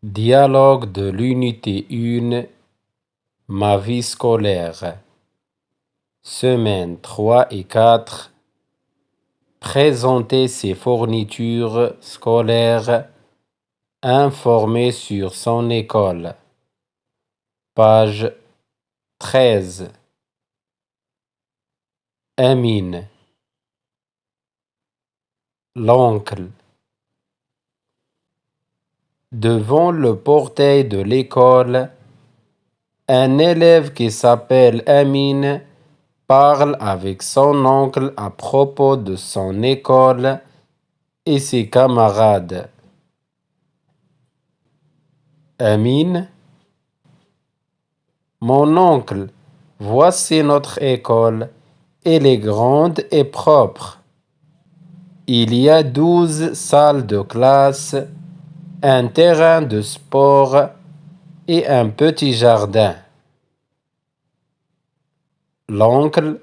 Dialogue de l'unité 1, ma vie scolaire. Semaines 3 et 4. Présenter ses fournitures scolaires. Informer sur son école. Page 13. Amine. L'oncle. Devant le portail de l'école, un élève qui s'appelle Amine parle avec son oncle à propos de son école et ses camarades. Amine, mon oncle, voici notre école. Elle est grande et propre. Il y a 12 salles de classe, un terrain de sport et un petit jardin. L'oncle,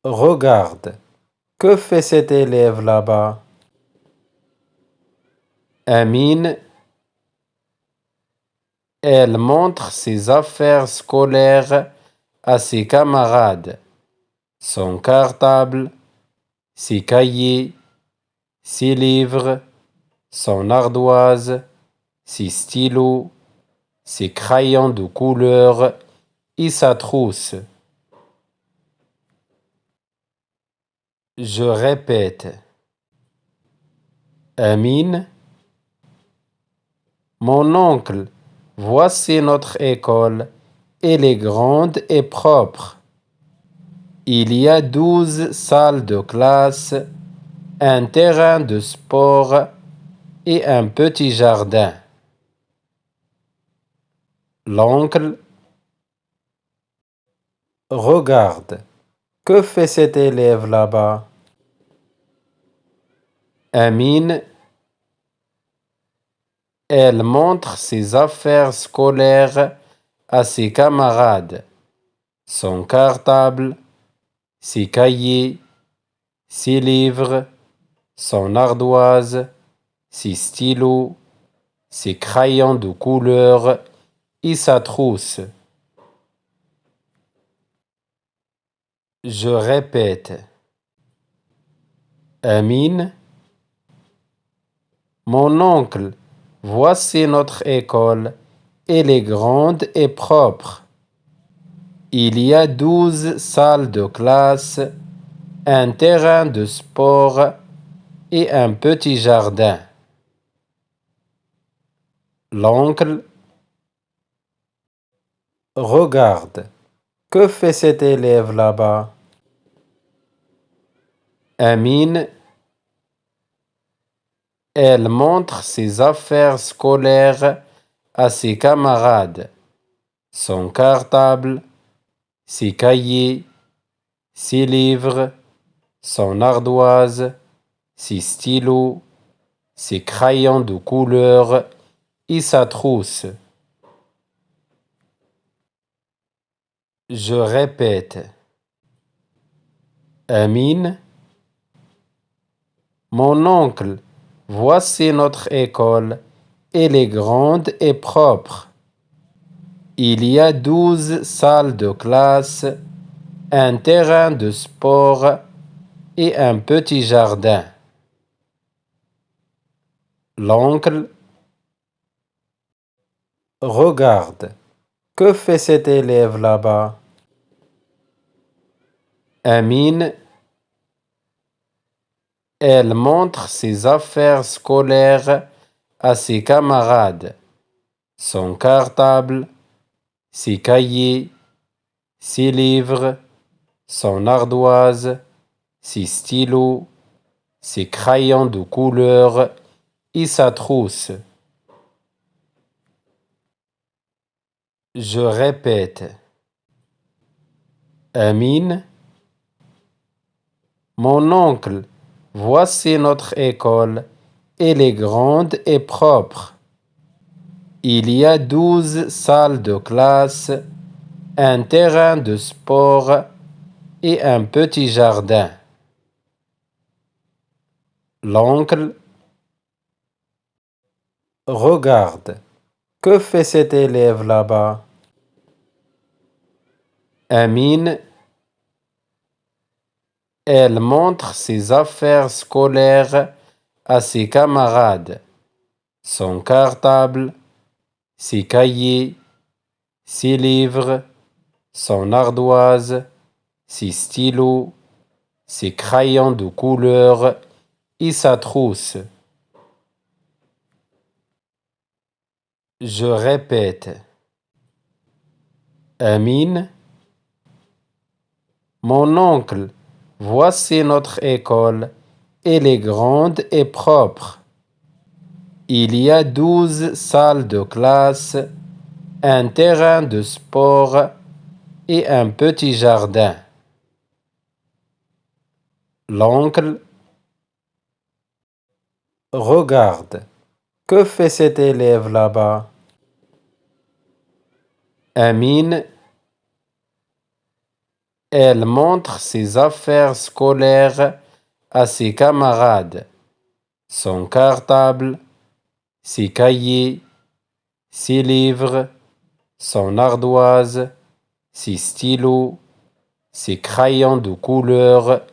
regarde, que fait cet élève là-bas? Amine, elle montre ses affaires scolaires à ses camarades, son cartable, ses cahiers, ses livres, son ardoise, ses stylos, ses crayons de couleur et sa trousse. Je répète. Amine, mon oncle, voici notre école. Elle est grande et propre. Il y a 12 salles de classe, un terrain de sport et un petit jardin. L'oncle, regarde, que fait cet élève là-bas? Amine, elle montre ses affaires scolaires à ses camarades, son cartable, ses cahiers, ses livres, son ardoise, ses stylos, ses crayons de couleur et sa trousse. Je répète. Amine, mon oncle, voici notre école. Elle est grande et propre. Il y a 12 salles de classe, un terrain de sport et un petit jardin. L'oncle, regarde, que fait cet élève là-bas? Amine, elle montre ses affaires scolaires à ses camarades, son cartable, ses cahiers, ses livres, son ardoise, ses stylos, ses crayons de couleur et sa trousse. Je répète. Amine, mon oncle, voici notre école. Elle est grande et propre. Il y a 12 salles de classe, un terrain de sport et un petit jardin. L'oncle, regarde, que fait cet élève là-bas? Amine, elle montre ses affaires scolaires à ses camarades, son cartable, ses cahiers, ses livres, son ardoise, ses stylos, ses crayons de couleur et sa trousse. Je répète. Amine, mon oncle, voici notre école. Elle est grande et propre. Il y a 12 salles de classe, un terrain de sport et un petit jardin. L'oncle, Regarde, que fait cet élève là-bas? Amine, elle montre ses affaires scolaires à ses camarades, son cartable, ses cahiers, ses livres, son ardoise, ses stylos, ses crayons de couleur et sa trousse. Je répète. Amine, mon oncle, voici notre école. Elle est grande et propre. Il y a 12 salles de classe, un terrain de sport et un petit jardin. L'oncle, regarde, que fait cet élève là-bas? Amine, elle montre ses affaires scolaires à ses camarades, son cartable, ses cahiers, ses livres, son ardoise, ses stylos, ses crayons de couleur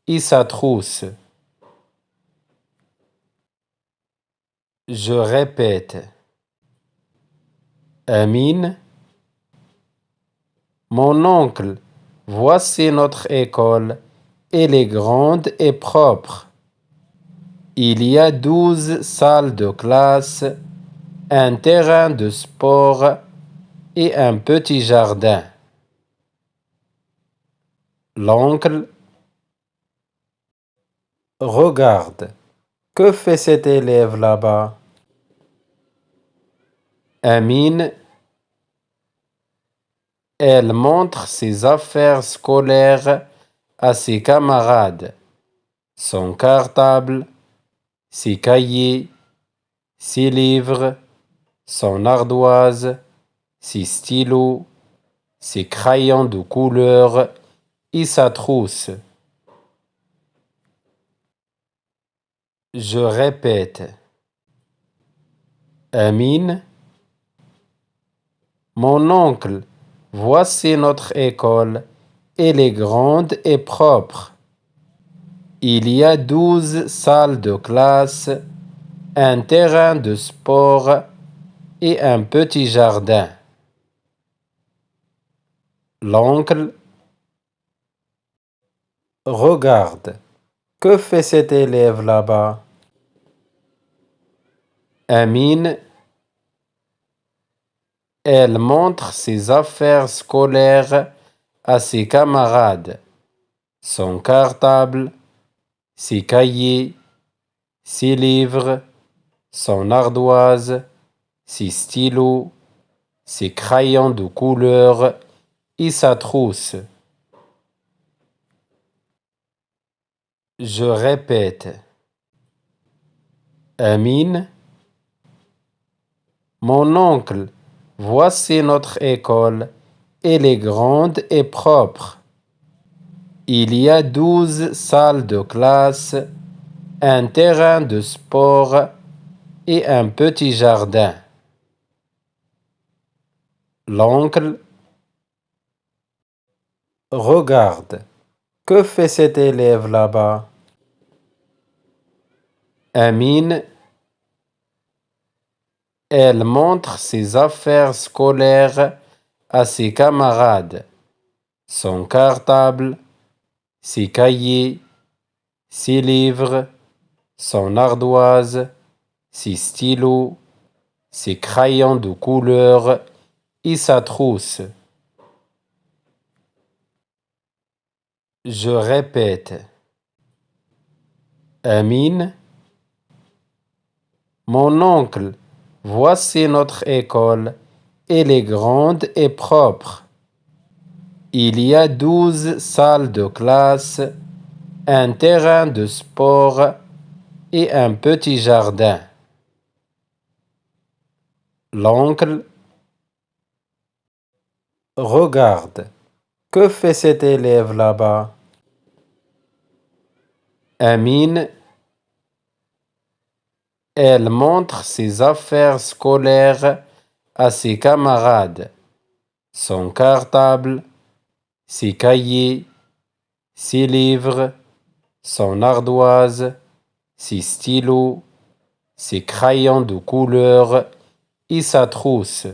et sa trousse. Je répète. Amine, mon oncle, voici notre école. Elle est grande et propre. Il y a 12 salles de classe, un terrain de sport et un petit jardin. L'oncle, regarde, que fait cet élève là-bas? Amine, elle montre ses affaires scolaires à ses camarades, son cartable, ses cahiers, ses livres, son ardoise, ses stylos, ses crayons de couleur et sa trousse. Je répète. Amine, mon oncle, voici notre école. Elle est grande et propre. Il y a 12 salles de classe, un terrain de sport et un petit jardin. L'oncle, regarde, que fait cet élève là-bas? Amine, elle montre ses affaires scolaires à ses camarades, son cartable, ses cahiers, ses livres, son ardoise, ses stylos, ses crayons de couleur et sa trousse. Je répète. Amine, mon oncle, voici notre école. Elle est grande et propre. Il y a 12 salles de classe, un terrain de sport et un petit jardin. L'oncle, regarde, que fait cet élève là-bas? Amine, elle montre ses affaires scolaires à ses camarades, son cartable, ses cahiers, ses livres, son ardoise, ses stylos, ses crayons de couleur et sa trousse. Je répète. Amine, mon oncle, voici notre école. Elle est grande et propre. Il y a 12 salles de classe, un terrain de sport et un petit jardin. L'oncle, regarde, que fait cet élève là-bas? Amine, Elle montre ses affaires scolaires à ses camarades, son cartable, ses cahiers, ses livres, son ardoise, ses stylos, ses crayons de couleur et sa trousse.